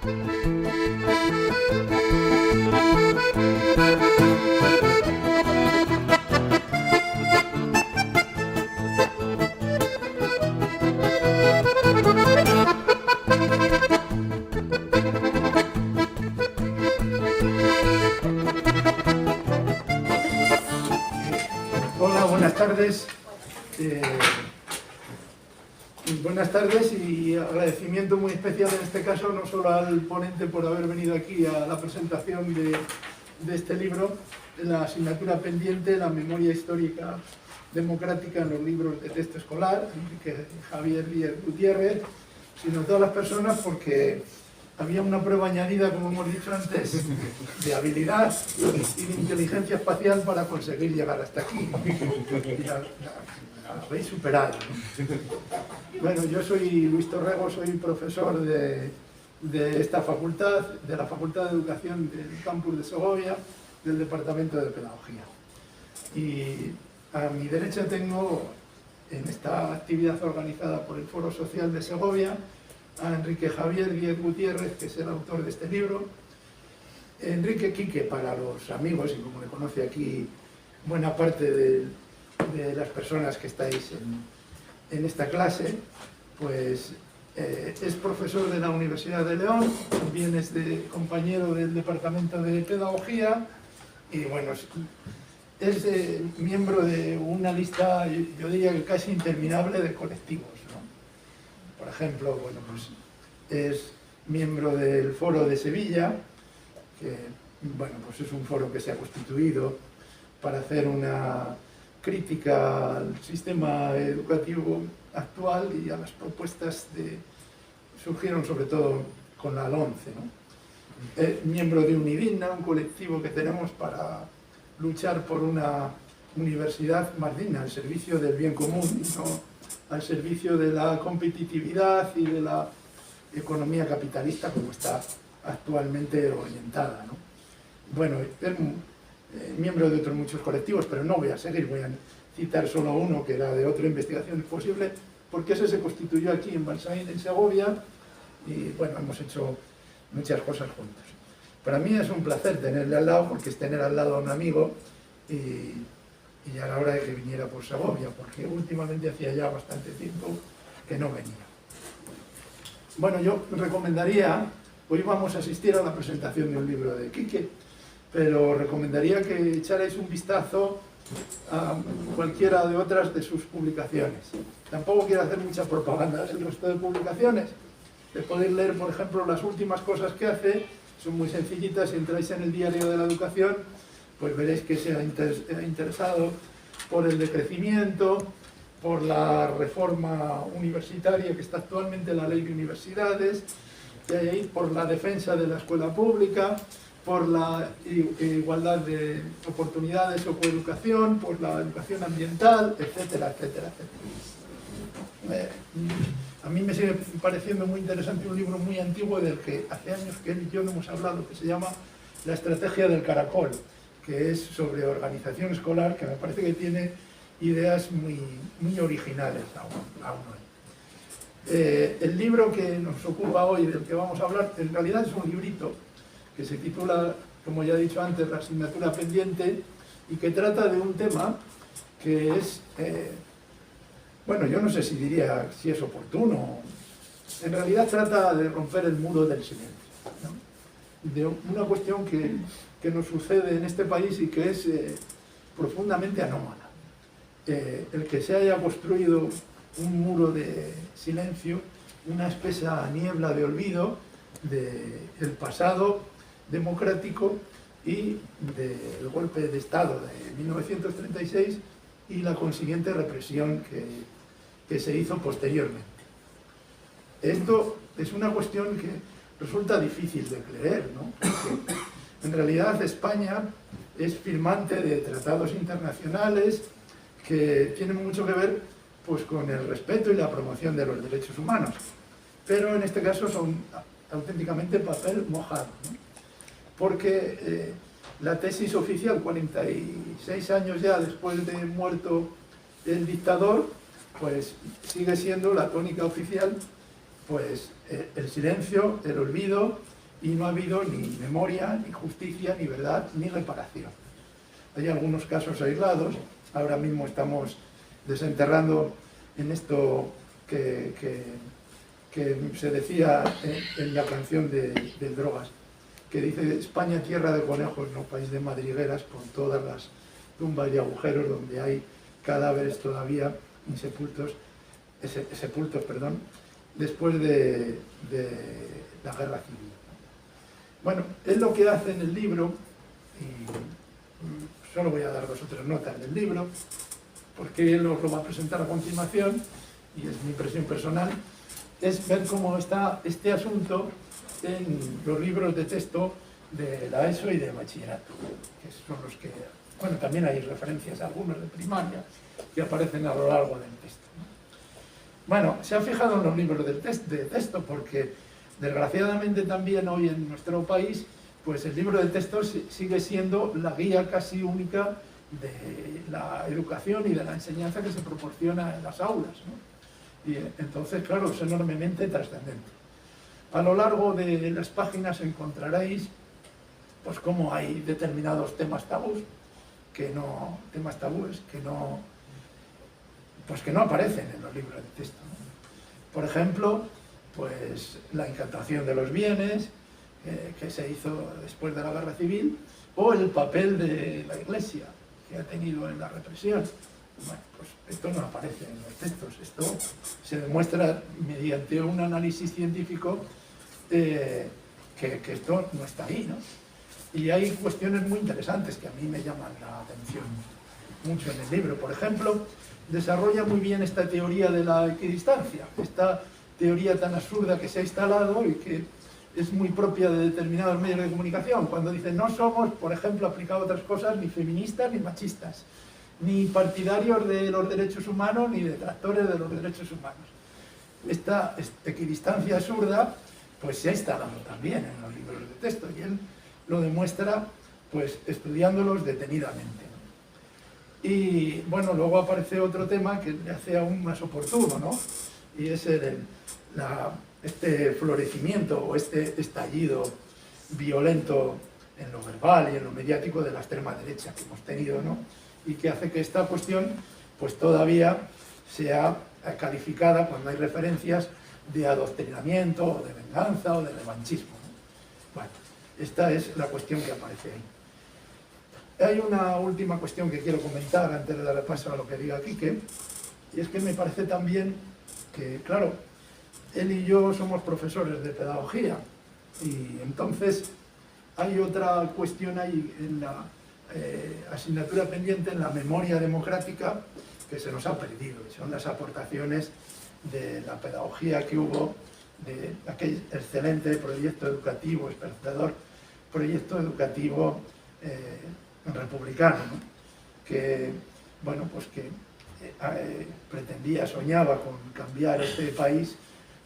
Hola, buenas tardes. Buenas tardes y agradecimiento muy especial en este caso no solo al ponente por haber venido aquí a la presentación de este libro, la asignatura pendiente, la memoria histórica democrática en los libros de texto escolar, Enrique Javier Díez Gutiérrez, sino a todas las personas porque había una prueba añadida, como hemos dicho antes, de habilidad y de inteligencia espacial para conseguir llegar hasta aquí. Y la habéis superado, ¿no? Bueno, yo soy Luis Torrego, soy profesor de esta facultad, de la Facultad de Educación del campus de Segovia, del Departamento de Pedagogía. Y a mi derecha tengo, en esta actividad organizada por el Foro Social de Segovia, a Enrique Javier Díez Gutiérrez, que es el autor de este libro. Enrique Quique, para los amigos, y como le conoce aquí buena parte de las personas que estáis en esta clase, pues es profesor de la Universidad de León, también es compañero del Departamento de Pedagogía y bueno, es miembro de una lista, yo diría que casi interminable de colectivos, ¿no? Por ejemplo, bueno, pues es miembro del Foro de Sevilla, que bueno, pues es un foro que se ha constituido para hacer una crítica al sistema educativo actual y a las propuestas que surgieron sobre todo con la LOMCE, ¿no? Miembro de Unidigna, un colectivo que tenemos para luchar por una universidad más digna, al servicio del bien común y no al servicio de la competitividad y de la economía capitalista como está actualmente orientada, ¿no? Bueno, es miembro de otros muchos colectivos, pero no voy a seguir, voy a citar solo uno que era de otra investigación posible, porque ese se constituyó aquí en Balsaín, en Segovia, y bueno, hemos hecho muchas cosas juntos. Para mí es un placer tenerle al lado, porque es tener al lado a un amigo, y a la hora de que viniera por Segovia, porque últimamente hacía ya bastante tiempo que no venía. Bueno, yo recomendaría, hoy vamos a asistir a la presentación de un libro de Quique, pero recomendaría que echarais un vistazo a cualquiera de otras de sus publicaciones. Tampoco quiero hacer mucha propaganda del resto de publicaciones. Podéis leer, por ejemplo, las últimas cosas que hace, son muy sencillitas. Si entráis en el Diario de la Educación, pues veréis que se ha interesado por el decrecimiento, por la reforma universitaria que está actualmente en la Ley de Universidades, por la defensa de la escuela pública, por la igualdad de oportunidades o coeducación, por la educación ambiental, etcétera, etcétera, etcétera. A mí me sigue pareciendo muy interesante un libro muy antiguo del que hace años que él y yo no hemos hablado, que se llama La estrategia del caracol, que es sobre organización escolar, que me parece que tiene ideas muy originales aún hoy. El libro que nos ocupa hoy, del que vamos a hablar, en realidad es un librito que se titula, como ya he dicho antes, La asignatura pendiente, y que trata de un tema que es, bueno, yo no sé si diría si es oportuno, en realidad trata de romper el muro del silencio, ¿no? De una cuestión que nos sucede en este país y que es profundamente anómala. El que se haya construido un muro de silencio, una espesa niebla de olvido del pasado democrático y del golpe de Estado de 1936 y la consiguiente represión que se hizo posteriormente. Esto es una cuestión que resulta difícil de creer, ¿no? Porque en realidad España es firmante de tratados internacionales que tienen mucho que ver pues, con el respeto y la promoción de los derechos humanos, pero en este caso son auténticamente papel mojado, ¿no? Porque la tesis oficial, 46 años ya después de muerto el dictador, pues sigue siendo la tónica oficial, pues el silencio, el olvido, y no ha habido ni memoria, ni justicia, ni verdad, ni reparación. Hay algunos casos aislados. Ahora mismo estamos desenterrando en esto que se decía en la canción de Drogas, que dice: España tierra de conejos, no país de madrigueras, con todas las tumbas y agujeros donde hay cadáveres todavía insepultos, sepultos, después de la guerra civil. Bueno, es lo que hace en el libro, y solo voy a dar 2 o 3 notas del libro, porque él os lo va a presentar a continuación, y es mi impresión personal, es ver cómo está este asunto en los libros de texto de la ESO y de bachillerato, que son los que, bueno, también hay referencias a algunos de primaria que aparecen a lo largo del texto. Bueno, se ha fijado en los libros de texto porque desgraciadamente también hoy en nuestro país, pues el libro de texto sigue siendo la guía casi única de la educación y de la enseñanza que se proporciona en las aulas, ¿no? Y entonces, claro, es enormemente trascendente. A lo largo de las páginas encontraréis pues cómo hay determinados temas tabúes que no aparecen en los libros de texto, ¿no? Por ejemplo, pues la incantación de los bienes que se hizo después de la guerra civil, o el papel de la Iglesia que ha tenido en la represión. Bueno, pues esto no aparece en los textos, esto se demuestra mediante un análisis científico que esto no está ahí, ¿no? Y hay cuestiones muy interesantes que a mí me llaman la atención mucho en el libro. Por ejemplo, desarrolla muy bien esta teoría de la equidistancia, esta teoría tan absurda que se ha instalado y que es muy propia de determinados medios de comunicación, cuando dicen: no somos, por ejemplo, aplicado a otras cosas, ni feministas ni machistas, ni partidarios de los derechos humanos, ni detractores de los derechos humanos. Esta equidistancia absurda pues se ha instalado también en los libros de texto, y él lo demuestra pues estudiándolos detenidamente, ¿no? Y bueno, luego aparece otro tema que le hace aún más oportuno, ¿no? Y es este florecimiento o este estallido violento en lo verbal y en lo mediático de la extrema derecha que hemos tenido, ¿no? Y que hace que esta cuestión pues todavía sea calificada cuando hay referencias de adoctrinamiento, o de venganza, o de revanchismo, ¿no? Bueno, esta es la cuestión que aparece ahí. Hay una última cuestión que quiero comentar antes de dar paso a lo que diga Quique, y es que me parece también que, claro, él y yo somos profesores de pedagogía, y entonces hay otra cuestión ahí en la asignatura pendiente, en la memoria democrática, que se nos ha perdido, y son las aportaciones de la pedagogía que hubo, de aquel excelente proyecto educativo, esperanzador proyecto educativo republicano, ¿no? Que, bueno, pues que pretendía, soñaba con cambiar este país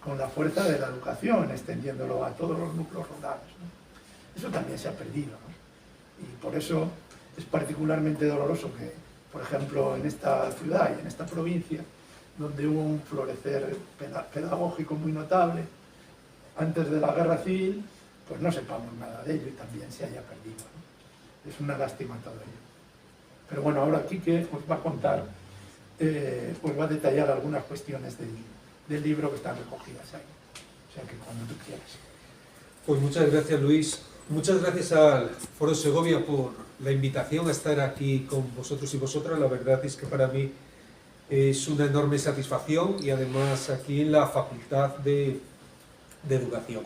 con la fuerza de la educación, extendiéndolo a todos los núcleos rurales, ¿no? Eso también se ha perdido, ¿no? Y por eso es particularmente doloroso que, por ejemplo, en esta ciudad y en esta provincia, donde hubo un florecer pedagógico muy notable antes de la guerra civil, pues no sepamos nada de ello y también se haya perdido, ¿no? Es una lástima todo ello. Pero bueno, ahora Quique os va a contar, os va a detallar algunas cuestiones del libro que están recogidas ahí. O sea que cuando tú quieras. Pues muchas gracias, Luis. Muchas gracias al Foro Segovia por la invitación a estar aquí con vosotros y vosotras. La verdad es que para mí es una enorme satisfacción, y además aquí en la Facultad de Educación.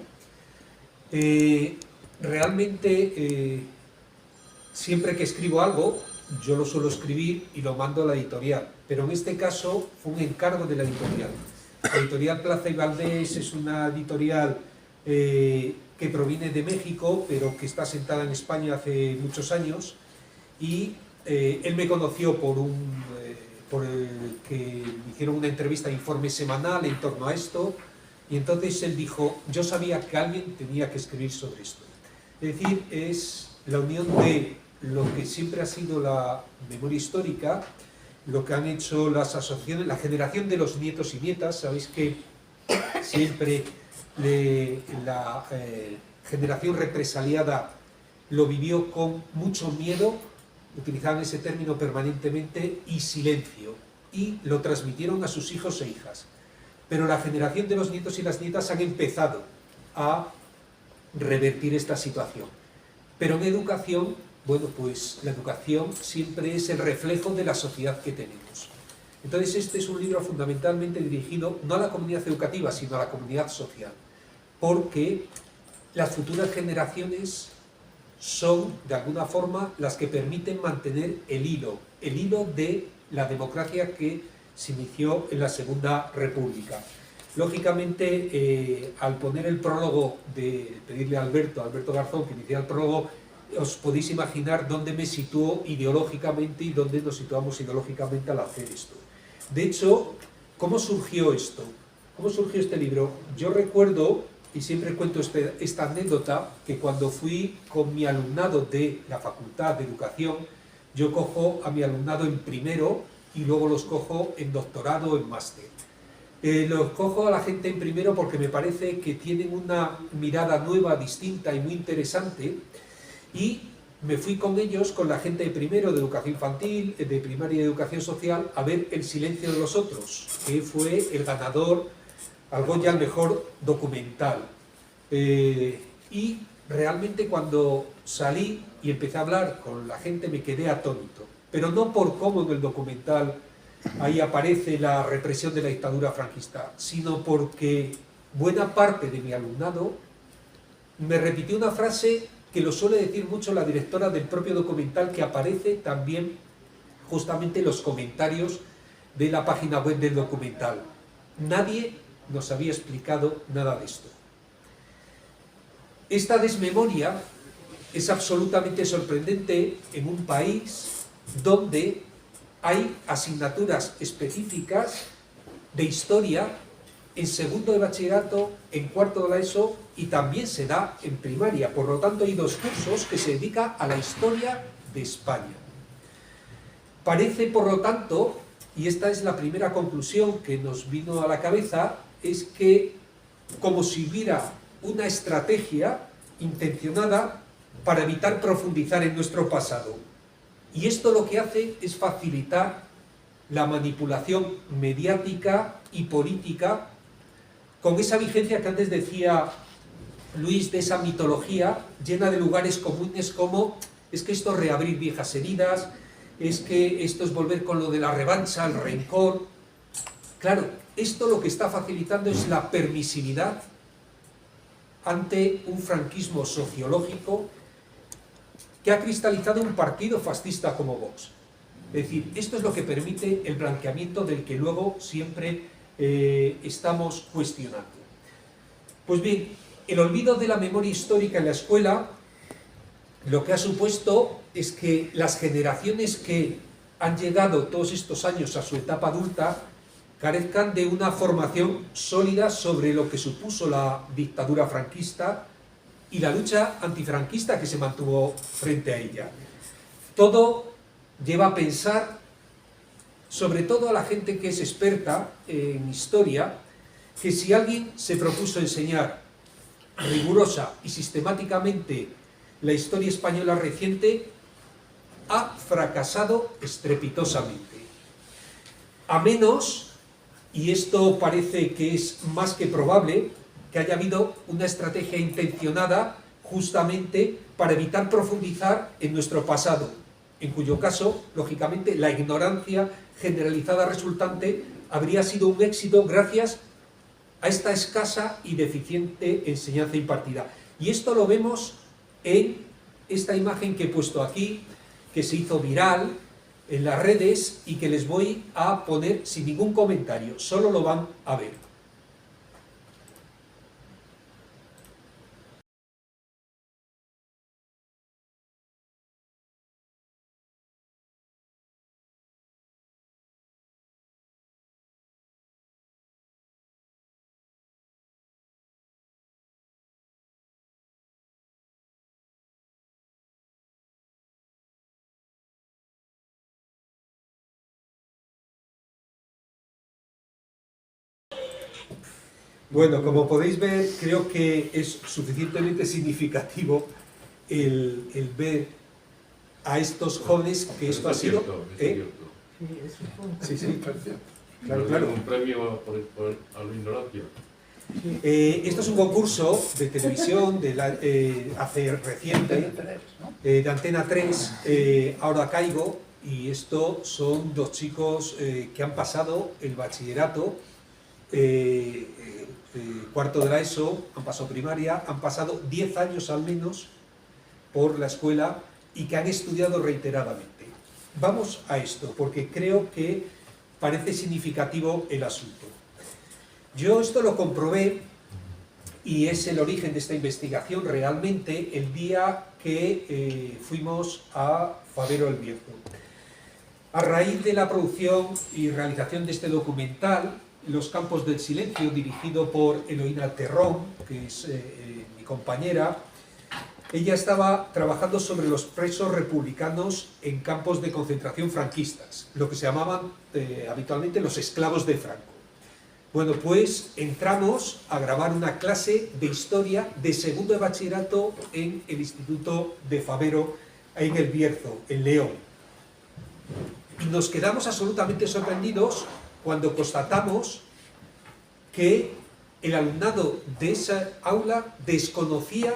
Realmente siempre que escribo algo, yo lo suelo escribir y lo mando a la editorial, pero en este caso fue un encargo de la editorial. La editorial Plaza y Valdés es una editorial que proviene de México, pero que está asentada en España hace muchos años, y él me conoció por el que me hicieron una entrevista, informe semanal en torno a esto, y entonces él dijo: yo sabía que alguien tenía que escribir sobre esto. Es decir, es la unión de lo que siempre ha sido la memoria histórica, lo que han hecho las asociaciones, la generación de los nietos y nietas. Sabéis que siempre la generación represaliada lo vivió con mucho miedo, utilizaban ese término permanentemente, y silencio, y lo transmitieron a sus hijos e hijas. Pero la generación de los nietos y las nietas han empezado a revertir esta situación. Pero en educación, bueno, pues la educación siempre es el reflejo de la sociedad que tenemos. Entonces este es un libro fundamentalmente dirigido no a la comunidad educativa, sino a la comunidad social, porque las futuras generaciones son, de alguna forma, las que permiten mantener el hilo de la democracia que se inició en la Segunda República. Lógicamente, al poner el prólogo, pedirle a Alberto Garzón que iniciara el prólogo, os podéis imaginar dónde me sitúo ideológicamente y dónde nos situamos ideológicamente al hacer esto. De hecho, ¿cómo surgió esto? ¿Cómo surgió este libro? Yo recuerdo, y siempre cuento esta anécdota, que cuando fui con mi alumnado de la Facultad de Educación, yo cojo a mi alumnado en primero y luego los cojo en doctorado o en máster. Los cojo a la gente en primero porque me parece que tienen una mirada nueva, distinta y muy interesante, y me fui con ellos, con la gente de primero, de educación infantil, de primaria y de educación social, a ver El silencio de los otros, que fue el ganador al Goya al mejor documental. Y realmente cuando salí y empecé a hablar con la gente me quedé atónito, pero no por cómo en el documental ahí aparece la represión de la dictadura franquista, sino porque buena parte de mi alumnado me repitió una frase que lo suele decir mucho la directora del propio documental, que aparece también justamente en los comentarios de la página web del documental. Nadie nos había explicado nada de esto. Esta desmemoria es absolutamente sorprendente en un país donde hay asignaturas específicas de historia en segundo de bachillerato, en cuarto de la ESO, y también se da en primaria. Por lo tanto, hay dos cursos que se dedican a la historia de España. Parece, por lo tanto, y esta es la primera conclusión que nos vino a la cabeza, es que como si hubiera una estrategia intencionada para evitar profundizar en nuestro pasado. Y esto lo que hace es facilitar la manipulación mediática y política con esa vigencia que antes decía Luis, de esa mitología llena de lugares comunes como es que esto es reabrir viejas heridas, es que esto es volver con lo de la revancha, el rencor. Claro, esto lo que está facilitando es la permisividad ante un franquismo sociológico que ha cristalizado un partido fascista como Vox. Es decir, esto es lo que permite el blanqueamiento del que luego siempre estamos cuestionando. Pues bien, el olvido de la memoria histórica en la escuela lo que ha supuesto es que las generaciones que han llegado todos estos años a su etapa adulta carezcan de una formación sólida sobre lo que supuso la dictadura franquista y la lucha antifranquista que se mantuvo frente a ella. Todo lleva a pensar, sobre todo a la gente que es experta en historia, que si alguien se propuso enseñar rigurosa y sistemáticamente la historia española reciente, ha fracasado estrepitosamente. A menos, y esto parece que es más que probable, que haya habido una estrategia intencionada justamente para evitar profundizar en nuestro pasado, en cuyo caso, lógicamente, la ignorancia generalizada resultante habría sido un éxito gracias a esta escasa y deficiente enseñanza impartida. Y esto lo vemos en esta imagen que he puesto aquí, que se hizo viral en las redes y que les voy a poner sin ningún comentario, solo lo van a ver. Bueno, como podéis ver, creo que es suficientemente significativo el ver a estos jóvenes que esto ha sido... Sí, sí, claro, claro. Un premio a la ignorancia. Esto es un concurso de televisión hace reciente, de Antena 3, Ahora Caigo, y esto son dos chicos que han pasado el bachillerato, cuarto de la ESO, han pasado primaria, han pasado 10 años al menos por la escuela y que han estudiado reiteradamente. Vamos a esto, porque creo que parece significativo el asunto. Yo esto lo comprobé, y es el origen de esta investigación realmente, el día que fuimos a Fabero el Bierzo. A raíz de la producción y realización de este documental, Los Campos del Silencio, dirigido por Eloína Terrón, que es mi compañera, ella estaba trabajando sobre los presos republicanos en campos de concentración franquistas, lo que se llamaban habitualmente los esclavos de Franco. Bueno, pues entramos a grabar una clase de historia de segundo de bachillerato en el Instituto de Fabero, en el Bierzo, en León. Y nos quedamos absolutamente sorprendidos cuando constatamos que el alumnado de esa aula desconocía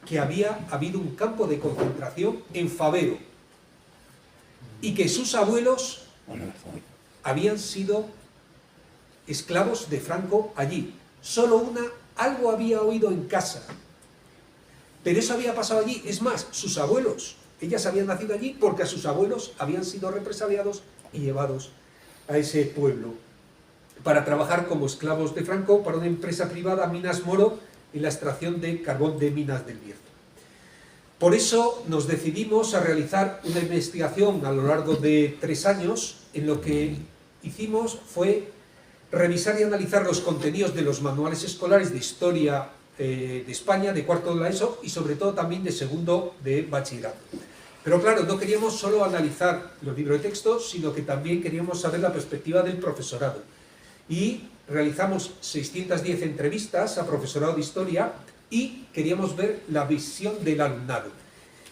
que había habido un campo de concentración en Fabero y que sus abuelos habían sido esclavos de Franco allí. Solo algo había oído en casa, pero eso había pasado allí. Es más, sus abuelos, ellas habían nacido allí porque a sus abuelos habían sido represaliados y llevados a ese pueblo para trabajar como esclavos de Franco para una empresa privada, Minas Moro, en la extracción de carbón de Minas del Bierzo. Por eso nos decidimos a realizar una investigación a lo largo de 3 años. En lo que hicimos fue revisar y analizar los contenidos de los manuales escolares de historia de España, de cuarto de la ESO y sobre todo también de segundo de bachillerato. Pero claro, no queríamos solo analizar los libros de texto, sino que también queríamos saber la perspectiva del profesorado. Y realizamos 610 entrevistas a profesorado de historia y queríamos ver la visión del alumnado.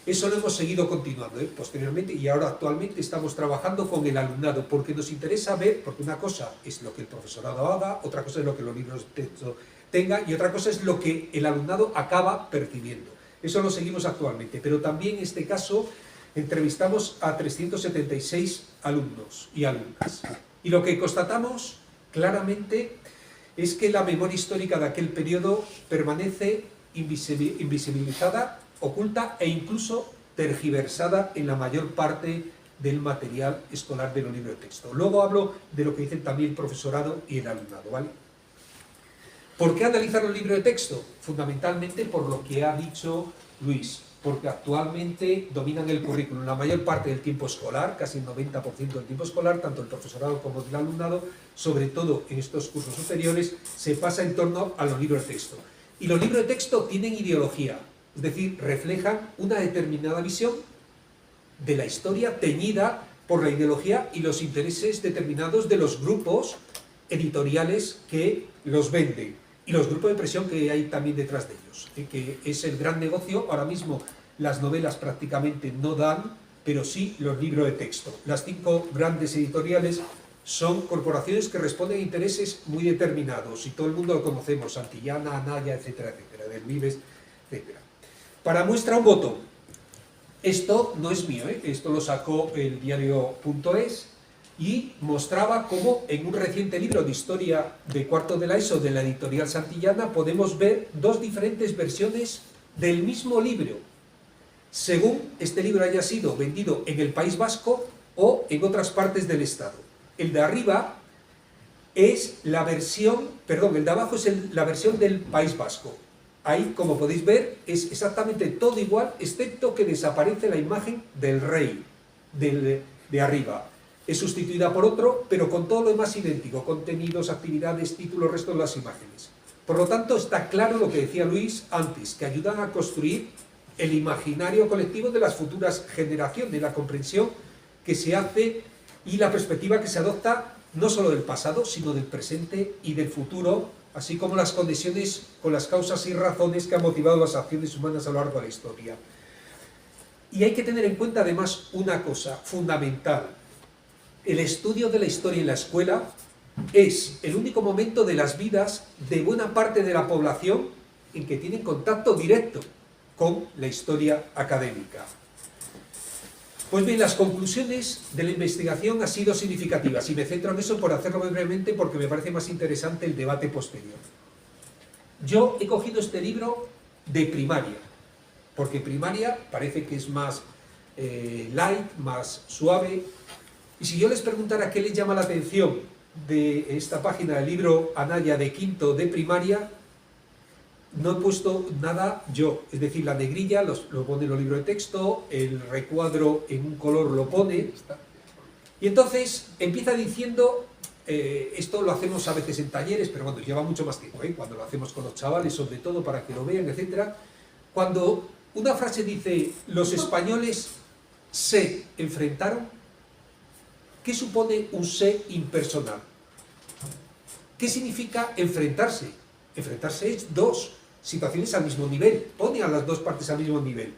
Eso lo hemos seguido continuando posteriormente, y ahora actualmente estamos trabajando con el alumnado, porque nos interesa ver, porque una cosa es lo que el profesorado haga, otra cosa es lo que los libros de texto tengan, y otra cosa es lo que el alumnado acaba percibiendo. Eso lo seguimos actualmente, pero también en este caso entrevistamos a 376 alumnos y alumnas. Y lo que constatamos claramente es que la memoria histórica de aquel periodo permanece invisibilizada, oculta e incluso tergiversada en la mayor parte del material escolar de los libros de texto. Luego hablo de lo que dicen también el profesorado y el alumnado, ¿vale? ¿Por qué analizar los libros de texto? Fundamentalmente por lo que ha dicho Luis, porque actualmente dominan el currículum la mayor parte del tiempo escolar, casi el 90% del tiempo escolar, tanto el profesorado como el alumnado, sobre todo en estos cursos superiores, se pasa en torno a los libros de texto. Y los libros de texto tienen ideología, es decir, reflejan una determinada visión de la historia teñida por la ideología y los intereses determinados de los grupos editoriales que los venden y los grupos de presión que hay también detrás de ellos, que es el gran negocio. Ahora mismo las novelas prácticamente no dan, pero sí los libros de texto. Las 5 grandes editoriales son corporaciones que responden a intereses muy determinados y todo el mundo lo conocemos, Santillana, Anaya, etcétera, etcétera, del Vives, etcétera. Para muestra un botón. Esto no es mío, esto lo sacó el diario.es y mostraba cómo en un reciente libro de historia de cuarto de la ESO de la editorial Santillana podemos ver 2 diferentes versiones del mismo libro, según este libro haya sido vendido en el País Vasco o en otras partes del Estado. El de arriba es la versión, perdón, el de abajo es la versión del País Vasco. Ahí, como podéis ver, es exactamente todo igual, excepto que desaparece la imagen del rey, de arriba. Es sustituida por otro, pero con todo lo demás idéntico, contenidos, actividades, títulos, resto de las imágenes. Por lo tanto, está claro lo que decía Luis antes, que ayudan a construir el imaginario colectivo de las futuras generaciones, la comprensión que se hace y la perspectiva que se adopta no solo del pasado, sino del presente y del futuro así como las conexiones con las causas y razones que han motivado las acciones humanas a lo largo de la historia. Y hay que tener en cuenta además una cosa fundamental. El estudio de la historia en la escuela es el único momento de las vidas de buena parte de la población en que tienen contacto directo con la historia académica. Pues bien, las conclusiones de la investigación han sido significativas y me centro en eso por hacerlo muy brevemente porque me parece más interesante el debate posterior. Yo he cogido este libro de primaria, porque primaria parece que es más light, más suave, y si yo les preguntara qué les llama la atención de esta página del libro Anaya de quinto de primaria, no he puesto nada yo, es decir, la negrilla lo pone en los libros de texto, el recuadro en un color lo pone, y entonces empieza diciendo, esto lo hacemos a veces en talleres, pero bueno, lleva mucho más tiempo, cuando lo hacemos con los chavales, sobre todo para que lo vean, etc. Cuando una frase dice, los españoles se enfrentaron, ¿qué supone un se impersonal? ¿Qué significa enfrentarse? Enfrentarse es dos situaciones al mismo nivel, pone a las dos partes al mismo nivel.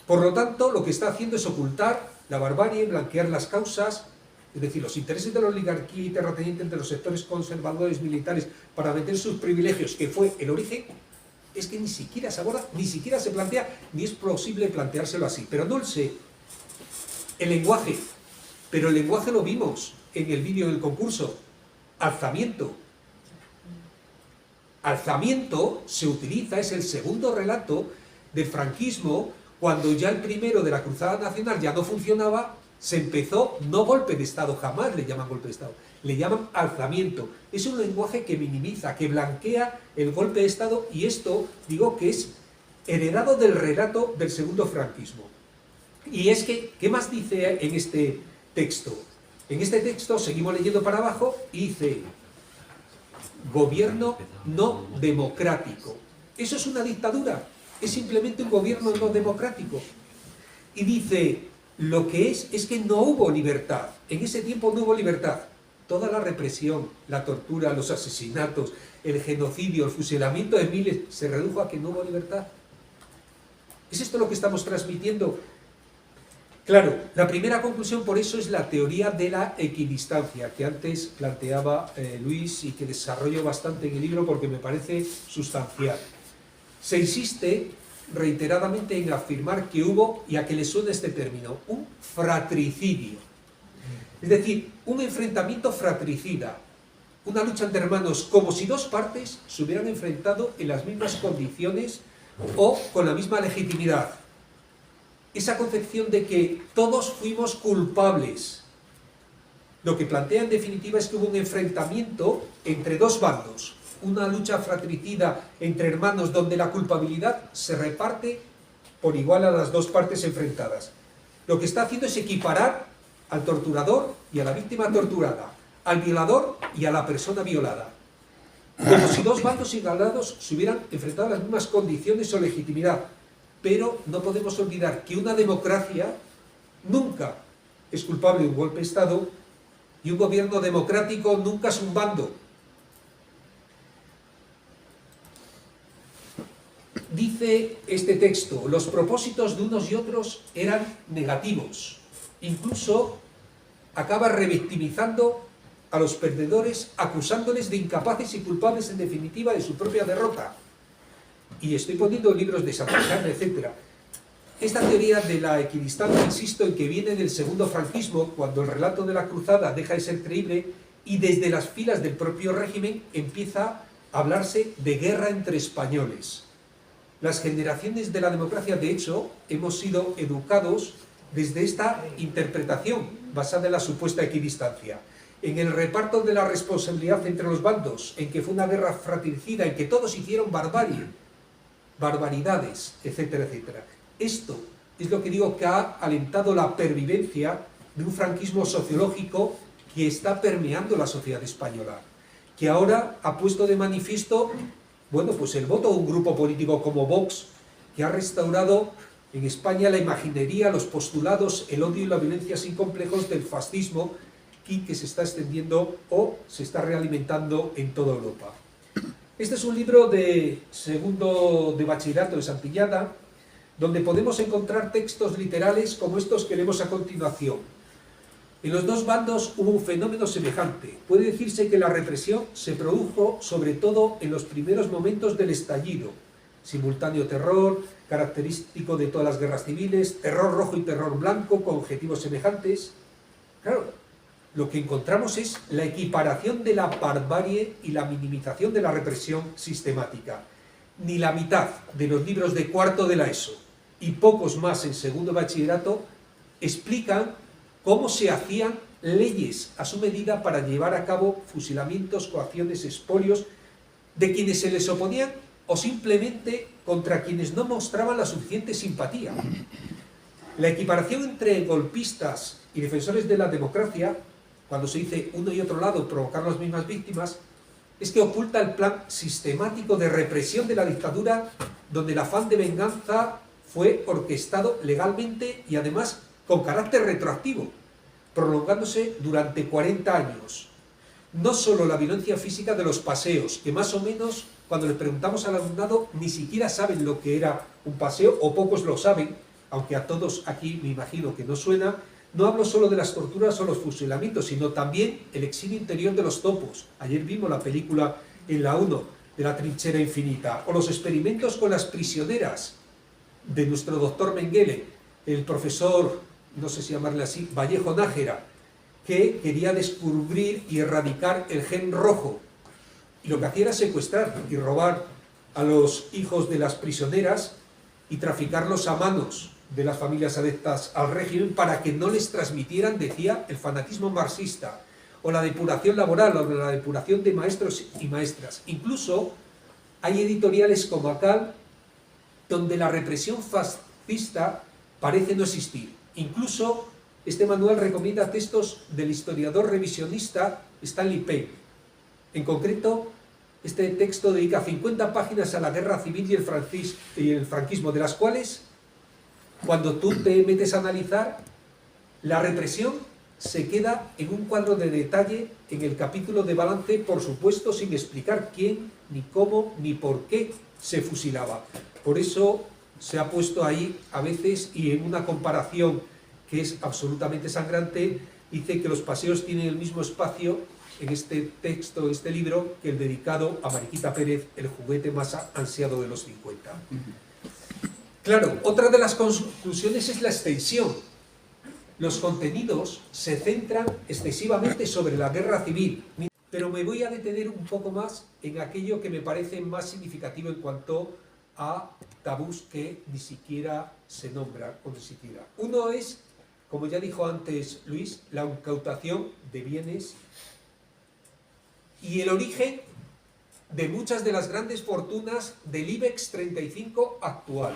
Por lo tanto, lo que está haciendo es ocultar la barbarie, blanquear las causas, es decir, los intereses de la oligarquía y terrateniente entre los sectores conservadores militares para meter sus privilegios, que fue el origen, es que ni siquiera se aborda, ni siquiera se plantea, ni es posible planteárselo así. Pero no el sé, el lenguaje, pero el lenguaje lo vimos en el vídeo del concurso, alzamiento. Alzamiento se utiliza, es el segundo relato del franquismo, cuando ya el primero de la Cruzada Nacional ya no funcionaba, se empezó, no golpe de Estado, jamás le llaman golpe de Estado, le llaman alzamiento. Es un lenguaje que minimiza, que blanquea el golpe de Estado, y esto, digo, que es heredado del relato del segundo franquismo. Y es que, ¿qué más dice en este texto? En este texto, seguimos leyendo para abajo, y dice, gobierno no democrático. ¿Eso es una dictadura? Es simplemente un gobierno no democrático. Y dice, lo que es que no hubo libertad. En ese tiempo no hubo libertad. Toda la represión, la tortura, los asesinatos, el genocidio, el fusilamiento de miles, se redujo a que no hubo libertad. ¿Es esto lo que estamos transmitiendo? Claro, la primera conclusión por eso es la teoría de la equidistancia, que antes planteaba Luis y que desarrollo bastante en el libro porque me parece sustancial. Se insiste reiteradamente en afirmar que hubo, y a que le suena este término, un fratricidio. Es decir, un enfrentamiento fratricida, una lucha entre hermanos, como si dos partes se hubieran enfrentado en las mismas condiciones o con la misma legitimidad. Esa concepción de que todos fuimos culpables. Lo que plantea en definitiva es que hubo un enfrentamiento entre dos bandos, una lucha fratricida entre hermanos donde la culpabilidad se reparte por igual a las dos partes enfrentadas. Lo que está haciendo es equiparar al torturador y a la víctima torturada, al violador y a la persona violada, como si dos bandos igualados se hubieran enfrentado a las mismas condiciones o legitimidad. Pero no podemos olvidar que una democracia nunca es culpable de un golpe de Estado y un gobierno democrático nunca es un bando. Dice este texto, los propósitos de unos y otros eran negativos. Incluso acaba revictimizando a los perdedores, acusándoles de incapaces y culpables en definitiva de su propia derrota. Y estoy poniendo libros de Santillana, etc. Esta teoría de la equidistancia, insisto, en que viene del segundo franquismo, cuando el relato de la cruzada deja de ser creíble y desde las filas del propio régimen empieza a hablarse de guerra entre españoles. Las generaciones de la democracia, de hecho, hemos sido educados desde esta interpretación basada en la supuesta equidistancia, en el reparto de la responsabilidad entre los bandos, en que fue una guerra fratricida, en que todos hicieron barbaridades, etcétera, etcétera. Esto es lo que digo que ha alentado la pervivencia de un franquismo sociológico que está permeando la sociedad española, que ahora ha puesto de manifiesto, bueno, pues el voto de un grupo político como Vox, que ha restaurado en España la imaginería, los postulados, el odio y la violencia sin complejos del fascismo, y que se está extendiendo o se está realimentando en toda Europa. Este es un libro de segundo de bachillerato de Santillana, donde podemos encontrar textos literales como estos que leemos a continuación. En los dos bandos hubo un fenómeno semejante. Puede decirse que la represión se produjo sobre todo en los primeros momentos del estallido. Simultáneo terror, característico de todas las guerras civiles, terror rojo y terror blanco con objetivos semejantes. Claro, lo que encontramos es la equiparación de la barbarie y la minimización de la represión sistemática. Ni la mitad de los libros de cuarto de la ESO y pocos más en segundo bachillerato explican cómo se hacían leyes a su medida para llevar a cabo fusilamientos, coacciones, expolios de quienes se les oponían o simplemente contra quienes no mostraban la suficiente simpatía. La equiparación entre golpistas y defensores de la democracia, cuando se dice uno y otro lado provocar las mismas víctimas, es que oculta el plan sistemático de represión de la dictadura, donde el afán de venganza fue orquestado legalmente y además con carácter retroactivo, prolongándose durante 40 años. No solo la violencia física de los paseos, que más o menos, cuando le preguntamos al alumnado, ni siquiera saben lo que era un paseo, o pocos lo saben, aunque a todos aquí me imagino que no suena. No hablo solo de las torturas o los fusilamientos, sino también el exilio interior de los topos. Ayer vimos la película en la 1 de la trinchera infinita, o los experimentos con las prisioneras de nuestro doctor Mengele, el profesor, no sé si llamarle así, Vallejo Nájera, que quería descubrir y erradicar el gen rojo. Y lo que hacía era secuestrar y robar a los hijos de las prisioneras y traficarlos a manos de las familias adeptas al régimen para que no les transmitieran, decía, el fanatismo marxista, o la depuración laboral, o la depuración de maestros y maestras. Incluso hay editoriales como ACAL, donde la represión fascista parece no existir. Incluso este manual recomienda textos del historiador revisionista Stanley Payne. En concreto, este texto dedica 50 páginas a la guerra civil y el franquismo, de las cuales, cuando tú te metes a analizar, la represión se queda en un cuadro de detalle en el capítulo de balance, por supuesto sin explicar quién, ni cómo, ni por qué se fusilaba. Por eso se ha puesto ahí a veces, y en una comparación que es absolutamente sangrante, dice que los paseos tienen el mismo espacio en este texto, este libro, que el dedicado a Mariquita Pérez, el juguete más ansiado de los 50. Claro, otra de las conclusiones es la extensión. Los contenidos se centran excesivamente sobre la guerra civil, pero me voy a detener un poco más en aquello que me parece más significativo en cuanto a tabús que ni siquiera se nombran o ni siquiera. Uno es, como ya dijo antes Luis, la incautación de bienes y el origen de muchas de las grandes fortunas del IBEX 35 actual.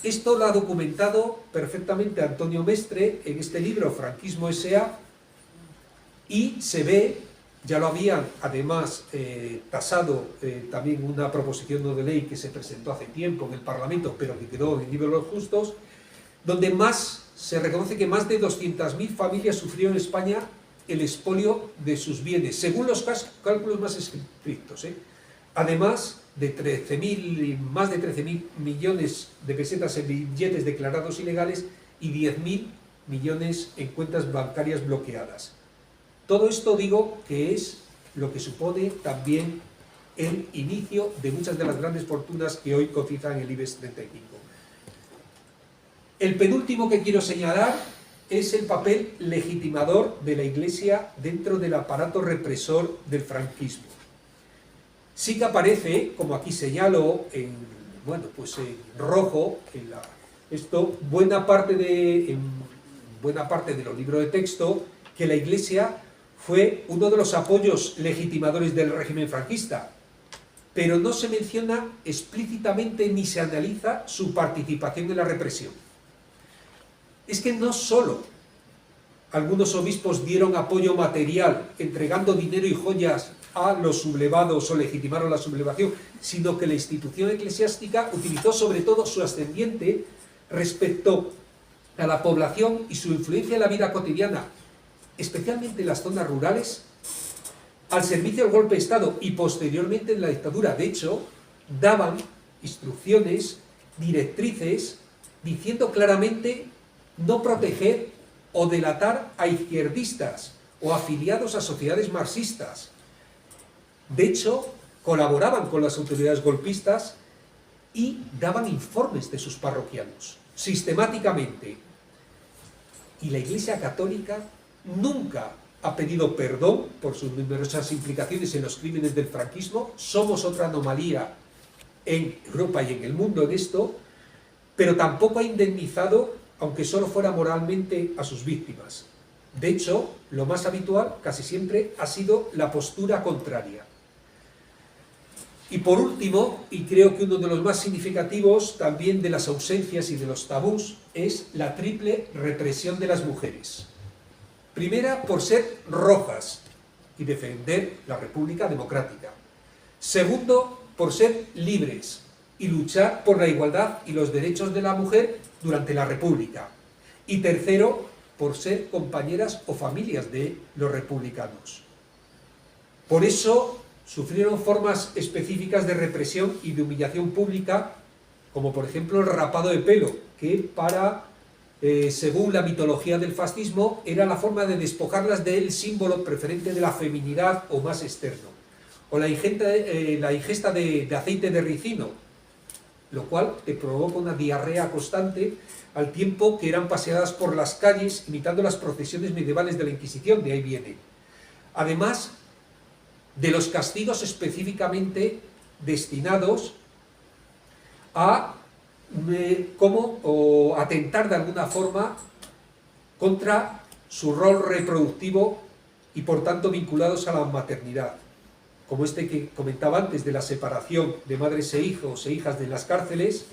Esto lo ha documentado perfectamente Antonio Mestre en este libro, Franquismo S.A., y se ve, ya lo habían además tasado también una proposición no de ley que se presentó hace tiempo en el Parlamento, pero que quedó en el libro de los justos, donde más se reconoce que más de 200.000 familias sufrieron en España el expolio de sus bienes, según los cálculos más estrictos. Además de más de 13.000 millones de pesetas en billetes declarados ilegales y 10.000 millones en cuentas bancarias bloqueadas. Todo esto digo que es lo que supone también el inicio de muchas de las grandes fortunas que hoy cotizan en el IBEX 35. El penúltimo que quiero señalar es el papel legitimador de la Iglesia dentro del aparato represor del franquismo. Sí que aparece, como aquí señalo, en rojo, buena parte de los libros de texto, que la Iglesia fue uno de los apoyos legitimadores del régimen franquista, pero no se menciona explícitamente ni se analiza su participación en la represión. Es que no solo algunos obispos dieron apoyo material, entregando dinero y joyas a los sublevados o legitimaron la sublevación, sino que la institución eclesiástica utilizó sobre todo su ascendiente respecto a la población y su influencia en la vida cotidiana, especialmente en las zonas rurales, al servicio del golpe de Estado y posteriormente en la dictadura. De hecho, daban instrucciones, directrices, diciendo claramente no proteger o delatar a izquierdistas o afiliados a sociedades marxistas. De hecho, colaboraban con las autoridades golpistas y daban informes de sus parroquianos, sistemáticamente. Y la Iglesia Católica nunca ha pedido perdón por sus numerosas implicaciones en los crímenes del franquismo. Somos otra anomalía en Europa y en el mundo en esto, pero tampoco ha indemnizado, aunque solo fuera moralmente, a sus víctimas. De hecho, lo más habitual casi siempre ha sido la postura contraria. Y por último, y creo que uno de los más significativos también de las ausencias y de los tabús, es la triple represión de las mujeres. Primera, por ser rojas y defender la República Democrática. Segundo, por ser libres y luchar por la igualdad y los derechos de la mujer durante la República. Y tercero, por ser compañeras o familias de los republicanos. Por eso sufrieron formas específicas de represión y de humillación pública, como por ejemplo el rapado de pelo, que según la mitología del fascismo, era la forma de despojarlas del símbolo preferente de la feminidad o más externo, o la ingesta de aceite de ricino, lo cual te provoca una diarrea constante, al tiempo que eran paseadas por las calles imitando las procesiones medievales de la Inquisición, de ahí viene. Además de los castigos específicamente destinados a atentar de alguna forma contra su rol reproductivo y por tanto vinculados a la maternidad, como este que comentaba antes de la separación de madres e hijos e hijas de las cárceles,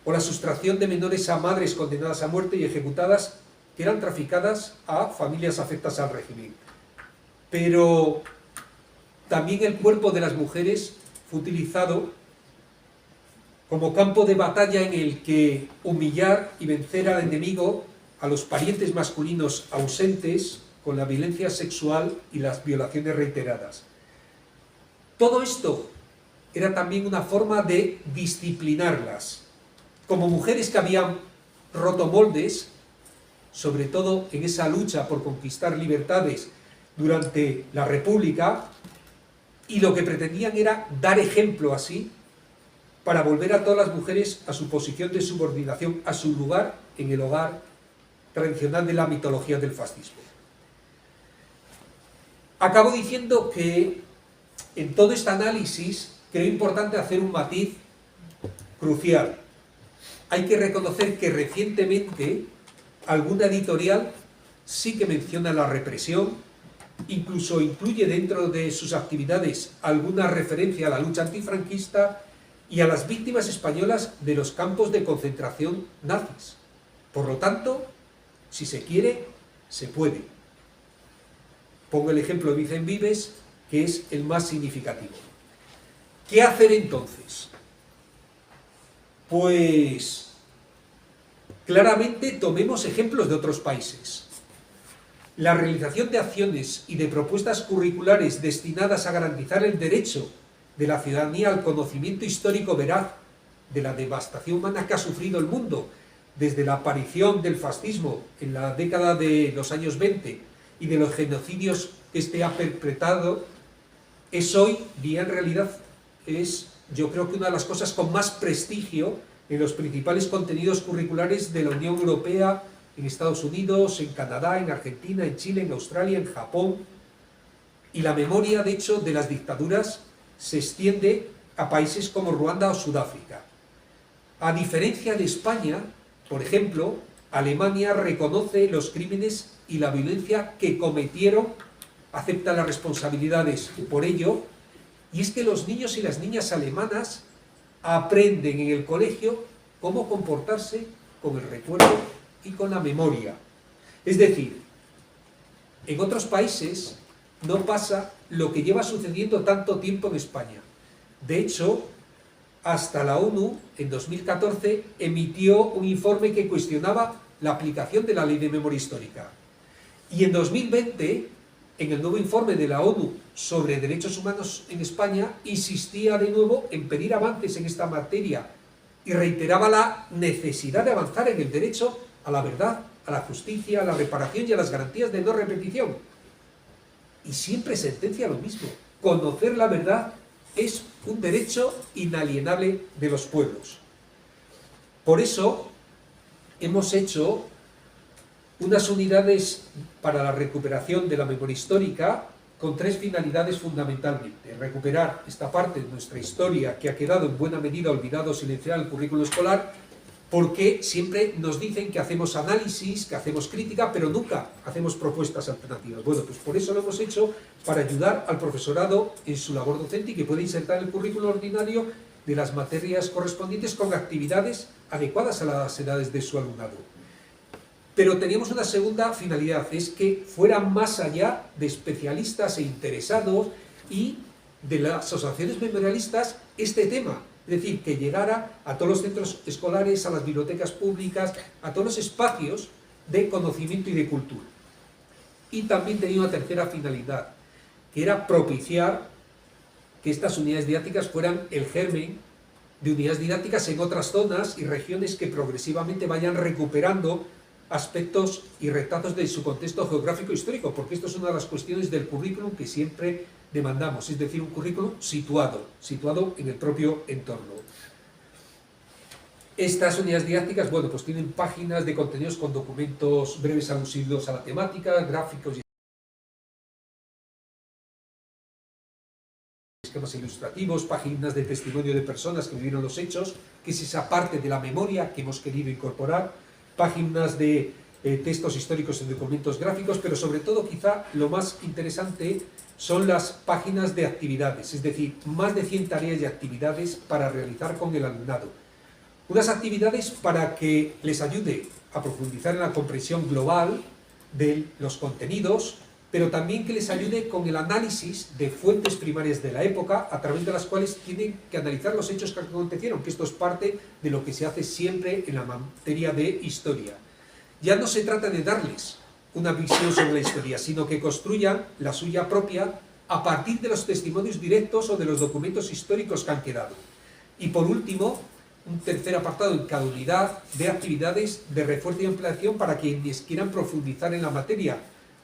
o la sustracción de menores a madres condenadas a muerte y ejecutadas, que eran traficadas a familias afectas al régimen. Pero también el cuerpo de las mujeres fue utilizado como campo de batalla en el que humillar y vencer al enemigo, a los parientes masculinos ausentes, con la violencia sexual y las violaciones reiteradas. Todo esto era también una forma de disciplinarlas. Como mujeres que habían roto moldes, sobre todo en esa lucha por conquistar libertades durante la República, y lo que pretendían era dar ejemplo así para volver a todas las mujeres a su posición de subordinación, a su lugar en el hogar tradicional de la mitología del fascismo. Acabo diciendo que en todo este análisis creo importante hacer un matiz crucial. Hay que reconocer que recientemente alguna editorial sí que menciona la represión, incluso incluye dentro de sus actividades alguna referencia a la lucha antifranquista y a las víctimas españolas de los campos de concentración nazis. Por lo tanto, si se quiere, se puede. Pongo el ejemplo de Vicent Vives, que es el más significativo. ¿Qué hacer entonces? Pues claramente tomemos ejemplos de otros países. La realización de acciones y de propuestas curriculares destinadas a garantizar el derecho de la ciudadanía al conocimiento histórico veraz de la devastación humana que ha sufrido el mundo desde la aparición del fascismo en la década de los años 20 y de los genocidios que éste ha perpetrado, es hoy día en realidad, yo creo que una de las cosas con más prestigio en los principales contenidos curriculares de la Unión Europea, en Estados Unidos, en Canadá, en Argentina, en Chile, en Australia, en Japón. Y la memoria, de hecho, de las dictaduras se extiende a países como Ruanda o Sudáfrica. A diferencia de España, por ejemplo, Alemania reconoce los crímenes y la violencia que cometieron, acepta las responsabilidades por ello, y es que los niños y las niñas alemanas aprenden en el colegio cómo comportarse con el recuerdo y con la memoria. Es decir, en otros países no pasa lo que lleva sucediendo tanto tiempo en España. De hecho, hasta la ONU, en 2014, emitió un informe que cuestionaba la aplicación de la Ley de Memoria Histórica. Y en 2020, en el nuevo informe de la ONU sobre derechos humanos en España, insistía de nuevo en pedir avances en esta materia y reiteraba la necesidad de avanzar en el derecho a la verdad, a la justicia, a la reparación y a las garantías de no repetición. Y siempre sentencia lo mismo: conocer la verdad es un derecho inalienable de los pueblos. Por eso hemos hecho unas unidades para la recuperación de la memoria histórica con 3 finalidades fundamentalmente: recuperar esta parte de nuestra historia que ha quedado en buena medida olvidada o silenciada en el currículo escolar, porque siempre nos dicen que hacemos análisis, que hacemos crítica, pero nunca hacemos propuestas alternativas. Bueno, pues por eso lo hemos hecho, para ayudar al profesorado en su labor docente y que pueda insertar en el currículo ordinario de las materias correspondientes con actividades adecuadas a las edades de su alumnado. Pero teníamos una segunda finalidad, es que fuera más allá de especialistas e interesados y de las asociaciones memorialistas este tema. Es decir, que llegara a todos los centros escolares, a las bibliotecas públicas, a todos los espacios de conocimiento y de cultura. Y también tenía una tercera finalidad, que era propiciar que estas unidades didácticas fueran el germen de unidades didácticas en otras zonas y regiones que progresivamente vayan recuperando aspectos y retazos de su contexto geográfico e histórico, porque esto es una de las cuestiones del currículum que siempre demandamos, es decir, un currículum situado en el propio entorno. Estas unidades didácticas, bueno, pues tienen páginas de contenidos con documentos breves alusivos a la temática, gráficos y esquemas ilustrativos, páginas de testimonio de personas que vivieron los hechos, que es esa parte de la memoria que hemos querido incorporar, páginas de textos históricos en documentos gráficos, pero sobre todo quizá lo más interesante son las páginas de actividades, es decir, más de 100 tareas y actividades para realizar con el alumnado. Unas actividades para que les ayude a profundizar en la comprensión global de los contenidos, pero también que les ayude con el análisis de fuentes primarias de la época, a través de las cuales tienen que analizar los hechos que acontecieron, que esto es parte de lo que se hace siempre en la materia de historia. Ya no se trata de darles una visión sobre la historia, sino que construyan la suya propia a partir de los testimonios directos o de los documentos históricos que han quedado. Y por último, un tercer apartado en cada unidad de actividades de refuerzo y ampliación para quienes quieran profundizar en la materia,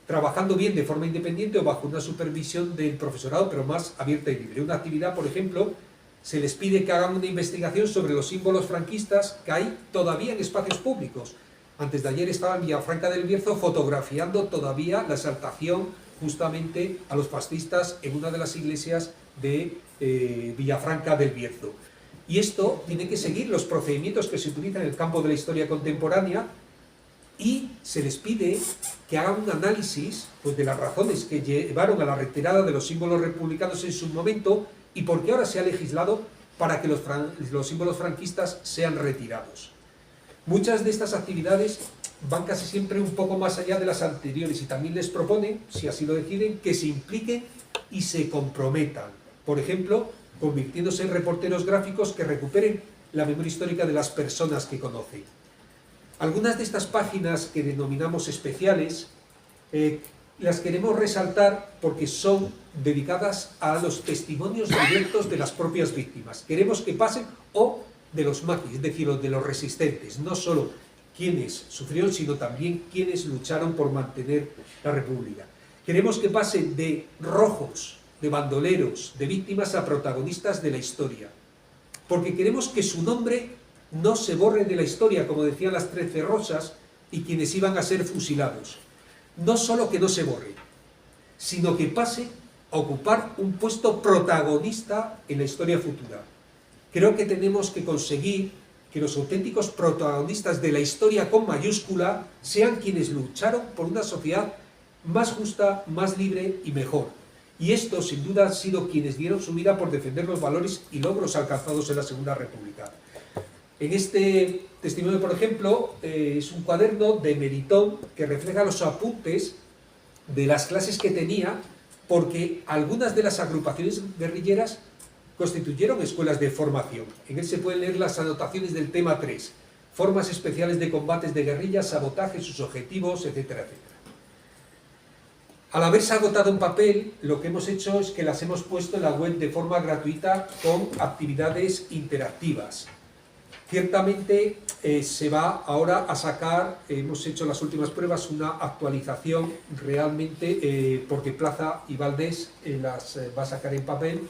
trabajando bien de forma independiente o bajo una supervisión del profesorado, pero más abierta y libre. Una actividad, por ejemplo, se les pide que hagan una investigación sobre los símbolos franquistas que hay todavía en espacios públicos. Antes de ayer estaba en Villafranca del Bierzo fotografiando todavía la exaltación justamente a los fascistas en una de las iglesias de Villafranca del Bierzo. Y esto tiene que seguir los procedimientos que se utilizan en el campo de la historia contemporánea, y se les pide que hagan un análisis pues, de las razones que llevaron a la retirada de los símbolos republicanos en su momento y por qué ahora se ha legislado para que los símbolos franquistas sean retirados. Muchas de estas actividades van casi siempre un poco más allá de las anteriores y también les proponen, si así lo deciden, que se impliquen y se comprometan. Por ejemplo, convirtiéndose en reporteros gráficos que recuperen la memoria histórica de las personas que conocen. Algunas de estas páginas que denominamos especiales las queremos resaltar porque son dedicadas a los testimonios directos de las propias víctimas. Queremos que pasen, o de los maquis, es decir, de los resistentes, no solo quienes sufrieron, sino también quienes lucharon por mantener la República. Queremos que pasen de rojos, de bandoleros, de víctimas a protagonistas de la historia, porque queremos que su nombre no se borre de la historia, como decían las 13 rosas y quienes iban a ser fusilados. No solo que no se borre, sino que pase a ocupar un puesto protagonista en la historia futura. Creo que tenemos que conseguir que los auténticos protagonistas de la historia con mayúscula sean quienes lucharon por una sociedad más justa, más libre y mejor. Y estos, sin duda, han sido quienes dieron su vida por defender los valores y logros alcanzados en la Segunda República. En este testimonio, por ejemplo, es un cuaderno de Meritón que refleja los apuntes de las clases que tenía, porque algunas de las agrupaciones guerrilleras constituyeron escuelas de formación. En él se pueden leer las anotaciones del tema 3, formas especiales de combates de guerrillas, sabotaje, sus objetivos, etcétera, etcétera. Al haberse agotado en papel, lo que hemos hecho es que las hemos puesto en la web de forma gratuita con actividades interactivas. Ciertamente se va ahora a sacar, hemos hecho las últimas pruebas, una actualización realmente, porque Plaza y Valdés las va a sacar en papel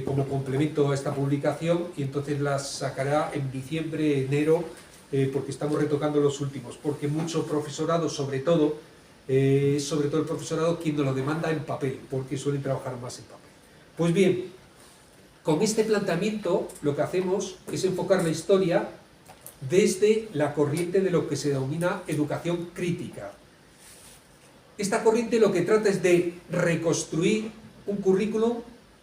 como complemento a esta publicación, y entonces las sacará en diciembre, enero, porque estamos retocando los últimos, porque mucho profesorado, sobre todo el profesorado quien nos lo demanda en papel, porque suelen trabajar más en papel. Pues bien, con este planteamiento lo que hacemos es enfocar la historia desde la corriente de lo que se denomina educación crítica. Esta corriente lo que trata es de reconstruir un currículum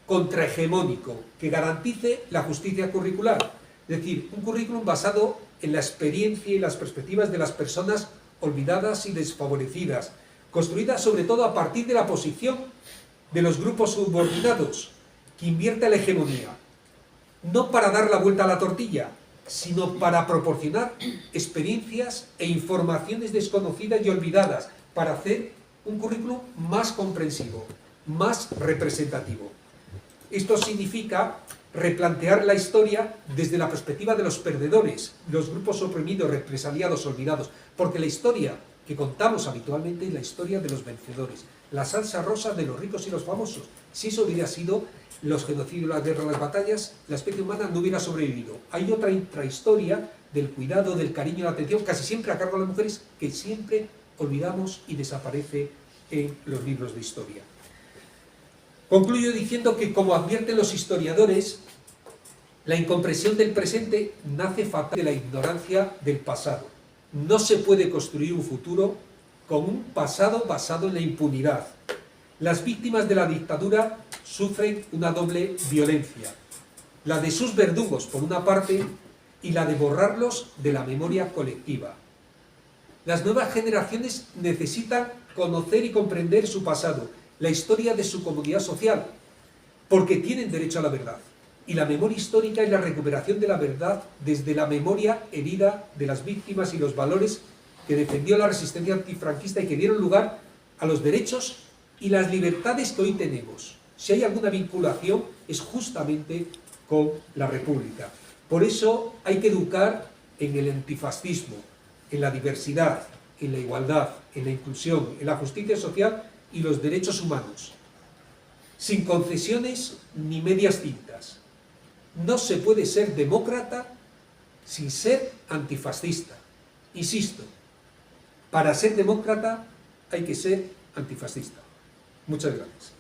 contrahegemónico que garantice la justicia curricular, es decir, un currículum basado en la experiencia y las perspectivas de las personas olvidadas y desfavorecidas, construida sobre todo a partir de la posición de los grupos subordinados, que invierte la hegemonía, no para dar la vuelta a la tortilla, sino para proporcionar experiencias e informaciones desconocidas y olvidadas, para hacer un currículum más comprensivo, más representativo. Esto significa replantear la historia desde la perspectiva de los perdedores, los grupos oprimidos, represaliados, olvidados, porque la historia que contamos habitualmente es la historia de los vencedores, la salsa rosa de los ricos y los famosos. Si eso hubiera sido los genocidios, las guerras, las batallas, la especie humana no hubiera sobrevivido. Hay otra intrahistoria del cuidado, del cariño y la atención, casi siempre a cargo de las mujeres, que siempre olvidamos y desaparece en los libros de historia. Concluyo diciendo que, como advierten los historiadores, la incomprensión del presente nace fatal de la ignorancia del pasado. No se puede construir un futuro con un pasado basado en la impunidad. Las víctimas de la dictadura sufren una doble violencia, la de sus verdugos por una parte y la de borrarlos de la memoria colectiva. Las nuevas generaciones necesitan conocer y comprender su pasado, la historia de su comunidad social, porque tienen derecho a la verdad. Y la memoria histórica es la recuperación de la verdad desde la memoria herida de las víctimas y los valores que defendió la resistencia antifranquista y que dieron lugar a los derechos y las libertades que hoy tenemos. Si hay alguna vinculación, es justamente con la República. Por eso hay que educar en el antifascismo, en la diversidad, en la igualdad, en la inclusión, en la justicia social y los derechos humanos, sin concesiones ni medias tintas. No se puede ser demócrata sin ser antifascista. Insisto, para ser demócrata hay que ser antifascista. Muchas gracias.